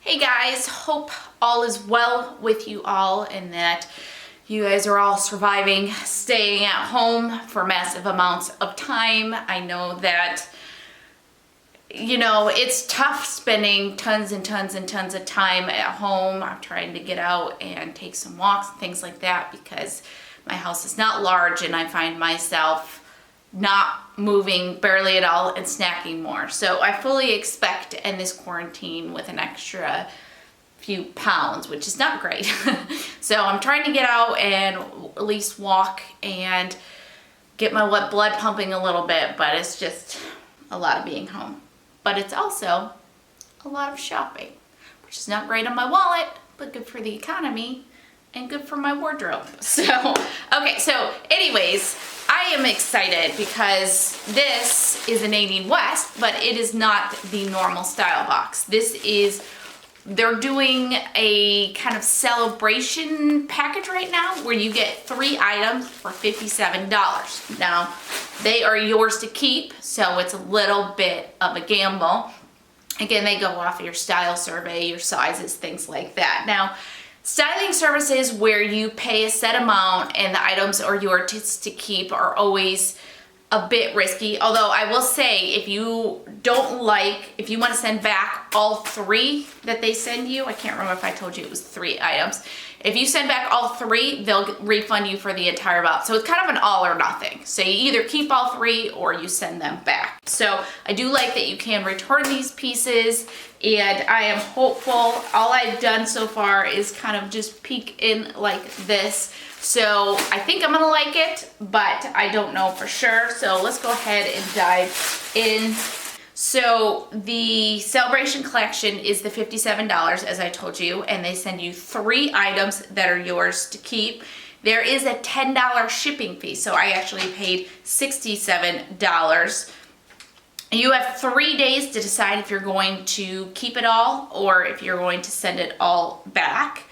Hey guys, hope all is well with you all and that you guys are all surviving, staying at home for massive amounts of time. I know that, it's tough spending tons and tons and tons of time at home. I'm trying to get out and take some walks and things like that because my house is not large and I find myself not moving barely at all and snacking more. So I fully expect to end this quarantine with an extra few pounds, which is not great. So I'm trying to get out and at least walk and get my blood pumping a little bit, but it's just a lot of being home. But it's also a lot of shopping, which is not great on my wallet, but good for the economy and good for my wardrobe. So, okay, so anyways, I am excited because this is an 18 West, but it is not the normal style box. They're doing a kind of celebration package right now where you get 3 items for $57. Now, they are yours to keep, so it's a little bit of a gamble. Again, they go off of your style survey, your sizes, things like that. Now, styling services where you pay a set amount and the items are yours to keep are always a bit risky. Although I will say, if you want to send back all 3 that they send you, I can't remember if I told you it was 3 items. If you send back all 3, they'll refund you for the entire amount. So it's kind of an all or nothing. So you either keep all 3 or you send them back. So I do like that you can return these pieces, and I am hopeful. All I've done so far is kind of just peek in like this. So I think I'm gonna like it, but I don't know for sure. So let's go ahead and dive in. So the Celebration Collection is the $57, as I told you, and they send you 3 items that are yours to keep. There is a $10 shipping fee, so I actually paid $67. You have 3 days to decide if you're going to keep it all or if you're going to send it all back.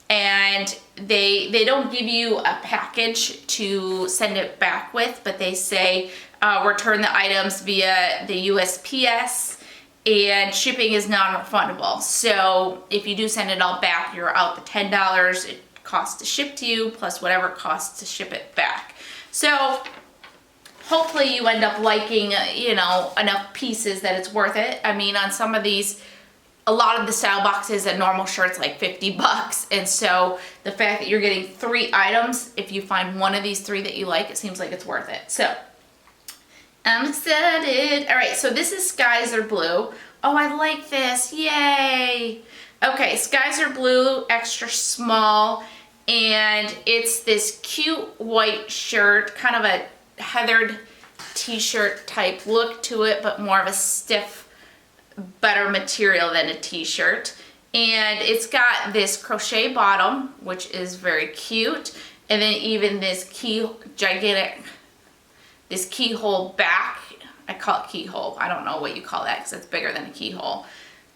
And they don't give you a package to send it back with, but they say return the items via the USPS and shipping is non-refundable. So if you do send it all back, you're out the $10 it costs to ship to you plus whatever it costs to ship it back. So hopefully you end up liking, enough pieces that it's worth it. I mean, on some of these, a lot of the style boxes at normal shirts like $50, and so the fact that you're getting 3 items, if you find one of these 3 that you like, it seems like it's worth it. So I'm excited. All right, so this is Skies Are Blue. Oh, I like this, yay. Okay, Skies Are Blue, extra small, and it's this cute white shirt, kind of a heathered t-shirt type look to it, but more of a stiff, better material than a t-shirt. And it's got this crochet bottom, which is very cute, and then even this keyhole back. I call it keyhole. I don't know what you call that because it's bigger than a keyhole.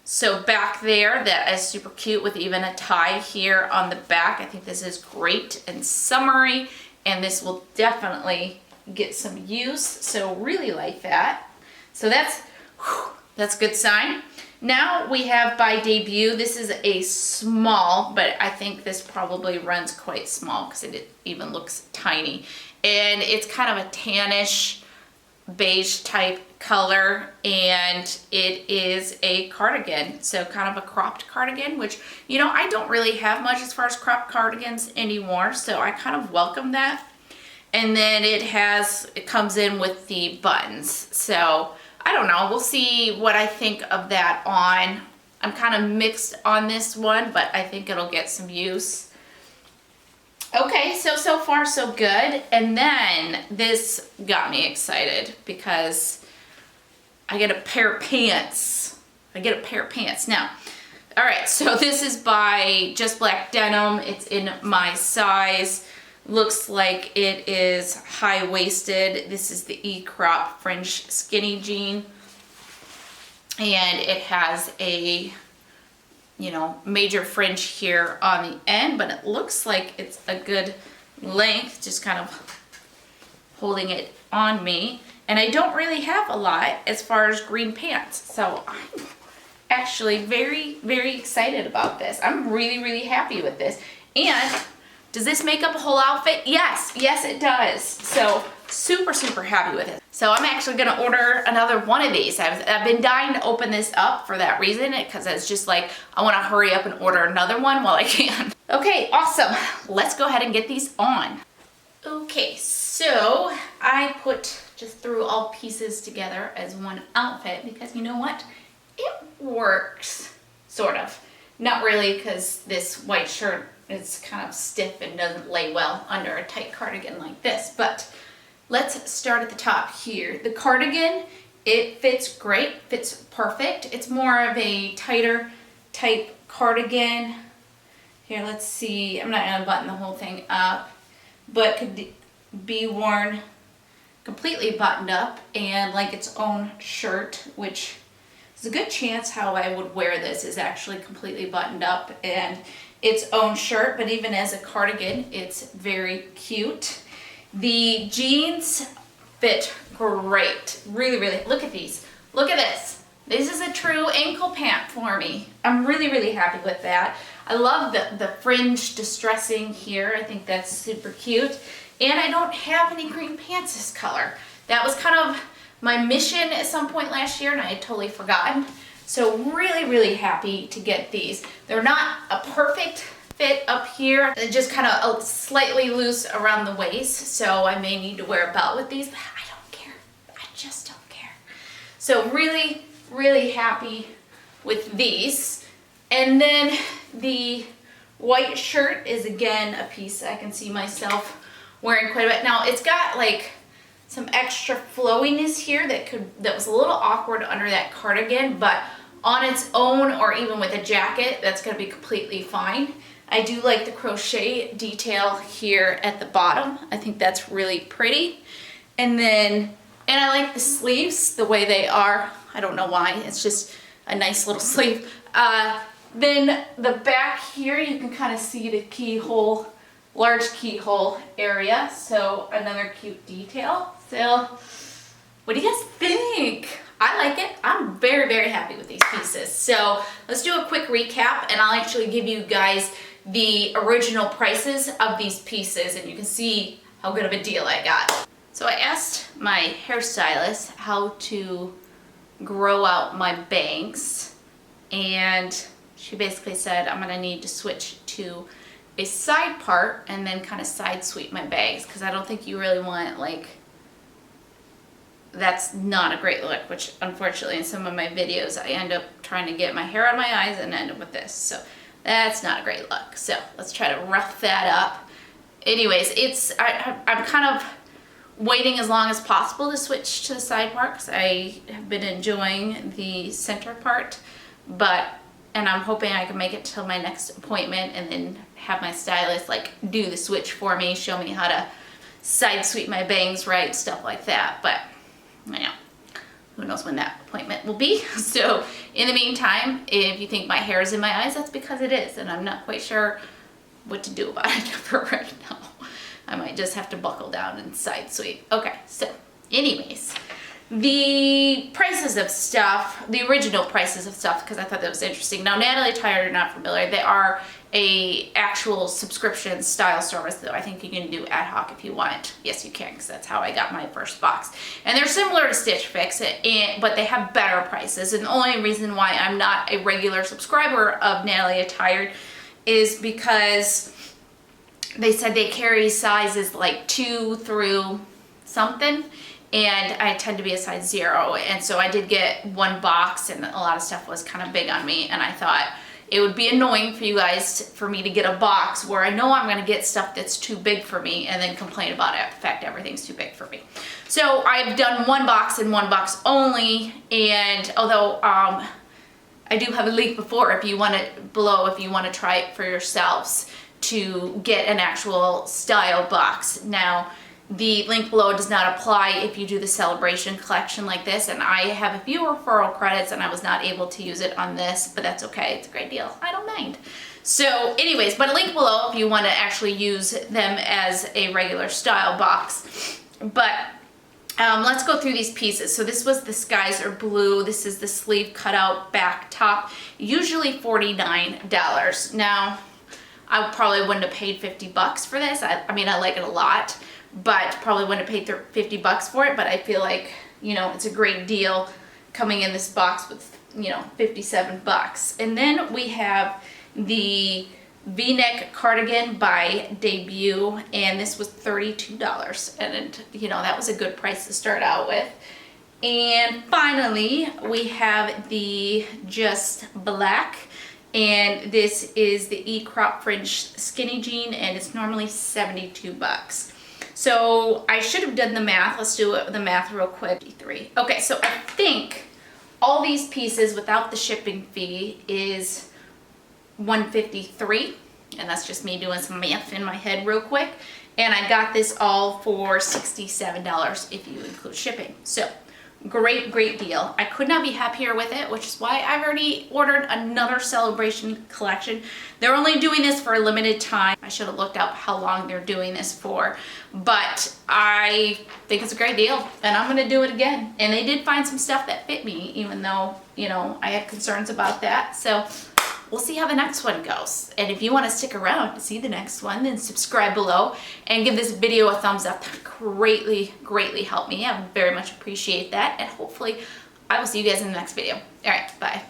So back there, that is super cute with even a tie here on the back. I think this is great and summery, and this will definitely get some use. So really like that. So that's a good sign. Now we have by Debut. This is a small, but I think this probably runs quite small because it even looks tiny. And it's kind of a tannish beige type color, and it is a cardigan. So kind of a cropped cardigan, which, I don't really have much as far as cropped cardigans anymore. So I kind of welcome that. And then it comes in with the buttons. So I don't know, we'll see what I think of that on. I'm kind of mixed on this one, but I think it'll get some use. Okay, so far so good. And then this got me excited because I get a pair of pants. Now, all right, so this is by Just Black Denim. It's in my size. Looks like it is high-waisted. This is the E-crop fringe skinny jean. And it has a, major fringe here on the end, but it looks like it's a good length, just kind of holding it on me. And I don't really have a lot as far as green pants. So I'm actually very, very excited about this. I'm really, really happy with this. And does this make up a whole outfit? Yes, yes it does. So super, super happy with it. So I'm actually gonna order another one of these. I've been dying to open this up for that reason, because it's just like, I wanna hurry up and order another one while I can. Okay, awesome. Let's go ahead and get these on. Okay, so I just threw all pieces together as one outfit because you know what? It works, sort of. Not really, because this white shirt is kind of stiff and doesn't lay well under a tight cardigan like this, but let's start at the top here. The cardigan, it fits great, fits perfect. It's more of a tighter type cardigan. Here, let's see. I'm not gonna button the whole thing up, but could be worn completely buttoned up and like its own shirt, which is a good chance how I would wear this is actually completely buttoned up and its own shirt, but even as a cardigan, it's very cute. The jeans fit great. Really, really. Look at these. Look at this. This is a true ankle pant for me. I'm really, really happy with that. I love the fringe distressing here. I think that's super cute. And I don't have any green pants this color. That was kind of my mission at some point last year and I had totally forgotten. So really, really happy to get these. They're not a perfect fit up here. They're just kind of slightly loose around the waist. So I may need to wear a belt with these, but I don't care. I just don't care. So really, really happy with these. And then the white shirt is again a piece I can see myself wearing quite a bit. Now it's got like some extra flowiness here that was a little awkward under that cardigan, but on its own or even with a jacket, that's gonna be completely fine. I do like the crochet detail here at the bottom. I think that's really pretty. And I like the sleeves the way they are. I don't know why, it's just a nice little sleeve. Then the back here, you can kind of see the keyhole, large keyhole area. So another cute detail. So what do you guys think? I like it. I'm very, very happy with these pieces. So let's do a quick recap and I'll actually give you guys the original prices of these pieces and you can see how good of a deal I got. So I asked my hairstylist how to grow out my bangs and she basically said I'm gonna need to switch to a side part and then kind of side sweep my bangs because I don't think you really want like, that's not a great look, which unfortunately in some of my videos I end up trying to get my hair out of my eyes and end up with this. So that's not a great look. So let's try to rough that up. Anyways, I'm kind of waiting as long as possible to switch to the side part because I have been enjoying the center part, and I'm hoping I can make it till my next appointment and then have my stylist like do the switch for me, show me how to side sweep my bangs right, stuff like that. But you know, who knows when that appointment will be. So in the meantime, if you think my hair is in my eyes, that's because it is, and I'm not quite sure what to do about it for right now. I might just have to buckle down and side sweep. Okay, so anyways, the prices of stuff, the original prices of stuff, because I thought that was interesting. Now, Natalie Attired, you're not familiar, they are a actual subscription style service, though I think you can do ad hoc if you want. Yes, you can, because that's how I got my first box. And they're similar to Stitch Fix, but they have better prices. And the only reason why I'm not a regular subscriber of Natalie Attired is because they said they carry sizes like 2 through something, and I tend to be a size 0, and so I did get one box and a lot of stuff was kind of big on me, and I thought it would be annoying for you guys for me to get a box where I know I'm going to get stuff that's too big for me and then complain about it. In fact, everything's too big for me. So I've done one box and one box only, and although I do have a link below if you want to try it for yourselves to get an actual style box. Now, the link below does not apply if you do the celebration collection like this, and I have a few referral credits and I was not able to use it on this, but that's okay, it's a great deal, I don't mind. So anyways, but a link below if you want to actually use them as a regular style box. But Let's go through these pieces. So this was the Skies Are Blue. This is the sleeve cutout back top, usually $49. Now, I probably wouldn't have paid 50 bucks for this. I mean, I like it a lot, but probably wouldn't have paid 50 bucks for it, but I feel like, you know, it's a great deal coming in this box with, you know, 57 bucks. And then we have the V-neck cardigan by Debut, and this was $32, and you know, that was a good price to start out with. And finally, we have the Just Black, and this is the E-crop fringe skinny jean, and it's normally 72 bucks. So I should have done the math. Let's do the math real quick. Okay, so I think all these pieces without the shipping fee is $153, and that's just me doing some math in my head real quick. And I got this all for $67 if you include shipping. So great deal. I could not be happier with it, which is why I've already ordered another celebration collection. They're only doing this for a limited time. I should have looked up how long they're doing this for, but I think it's a great deal, and I'm gonna do it again. And they did find some stuff that fit me, even though, you know, I had concerns about that. So we'll see how the next one goes. And if you want to stick around to see the next one, then subscribe below and give this video a thumbs up. That greatly help me. I very much appreciate that. And hopefully I will see you guys in the next video. All right, bye.